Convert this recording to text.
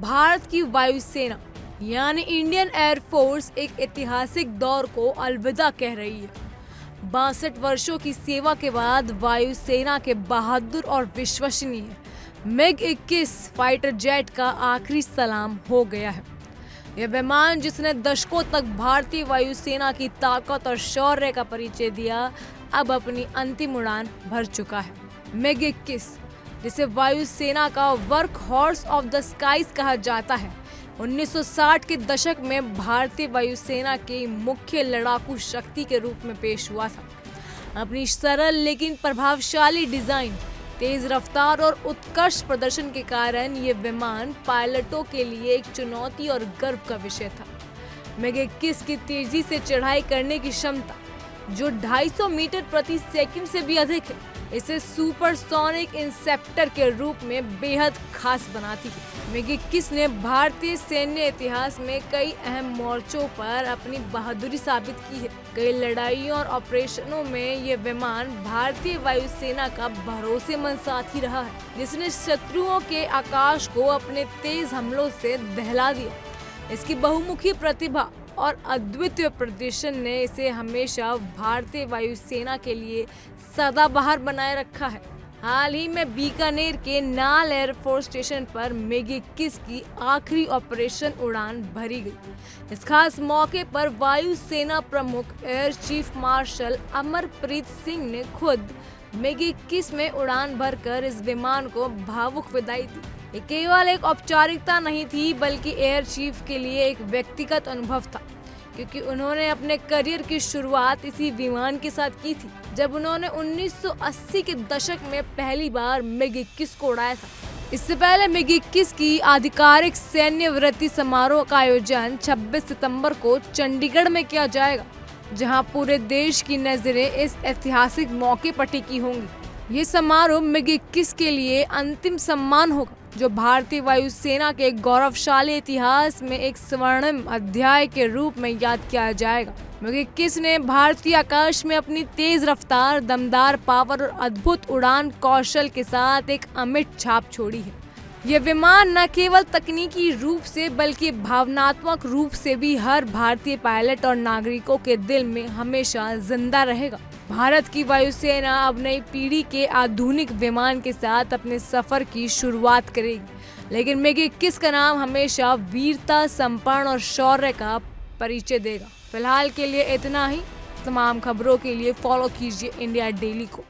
भारत की वायुसेना यानी इंडियन एयरफोर्स एक ऐतिहासिक दौर को अलविदा कह रही है। 62 वर्षों की सेवा के बाद वायुसेना के बहादुर और विश्वसनीय MiG-21 फाइटर जेट का आखिरी सलाम हो गया है। यह विमान जिसने दशकों तक भारतीय वायुसेना की ताकत और शौर्य का परिचय दिया, अब अपनी अंतिम उड़ान भर चुका है। MiG-21 जिसे वायुसेना का workhorse of the skies कहा जाता है, 1960 के दशक में भारतीय वायुसेना की मुख्य लड़ाकू शक्ति के रूप में पेश हुआ था। अपनी सरल लेकिन प्रभावशाली डिजाइन, तेज रफ्तार और उत्कृष्ट प्रदर्शन के कारण ये विमान पायलटों के लिए एक चुनौती और गर्व का विषय था। MiG-21 की तेजी से चढ़ाई करने की क्षमता, जो 250 मीटर प्रति सेकंड से भी अधिक है, इसे सुपरसोनिक इंसेप्टर के रूप में बेहद खास बनाती है। MiG-21 ने भारतीय सैन्य इतिहास में कई अहम मोर्चों पर अपनी बहादुरी साबित की है। कई लड़ाइयों और ऑपरेशनों में ये विमान भारतीय वायुसेना का भरोसेमंद साथी रहा है, जिसने शत्रुओं के आकाश को अपने तेज हमलों से दहला दिया। इसकी बहुमुखी प्रतिभा और अद्वितीय प्रदर्शन ने इसे हमेशा भारतीय वायुसेना के लिए सदाबहार बनाए रखा है। हाल ही में बीकानेर के नाल एयरफोर्स स्टेशन पर MiG-21 की आखिरी ऑपरेशन उड़ान भरी गई। इस खास मौके पर वायुसेना प्रमुख air chief marshal Amarpreet Singh ने खुद MiG-21 में उड़ान भरकर इस विमान को भावुक विदाई दी। ये केवल एक औपचारिकता नहीं थी, बल्कि एयर चीफ के लिए एक व्यक्तिगत अनुभव था, क्योंकि उन्होंने अपने करियर की शुरुआत इसी विमान के साथ की थी, जब उन्होंने 1980 के दशक में पहली बार MiG-21 को उड़ाया था। इससे पहले MiG-21 की आधिकारिक सैन्य वृत्ति समारोह का आयोजन 26 सितंबर को चंडीगढ़ में किया जाएगा, जहां पूरे देश की नजरें इस ऐतिहासिक मौके पर टिकी होंगी। ये समारोह MiG-21 के लिए अंतिम सम्मान होगा, जो भारतीय वायुसेना के गौरवशाली इतिहास में एक स्वर्णिम अध्याय के रूप में याद किया जाएगा। MiG-21 ने भारतीय आकाश में अपनी तेज रफ्तार, दमदार पावर और अद्भुत उड़ान कौशल के साथ एक अमिट छाप छोड़ी है। यह विमान न केवल तकनीकी रूप से बल्कि भावनात्मक रूप से भी हर भारतीय पायलट और नागरिकों के दिल में हमेशा जिंदा रहेगा। भारत की वायुसेना अब नई पीढ़ी के आधुनिक विमान के साथ अपने सफर की शुरुआत करेगी, लेकिन MiG-21 का नाम हमेशा वीरता, समर्पण और शौर्य का परिचय देगा। फिलहाल के लिए इतना ही। तमाम खबरों के लिए फॉलो कीजिए इंडिया डेली को।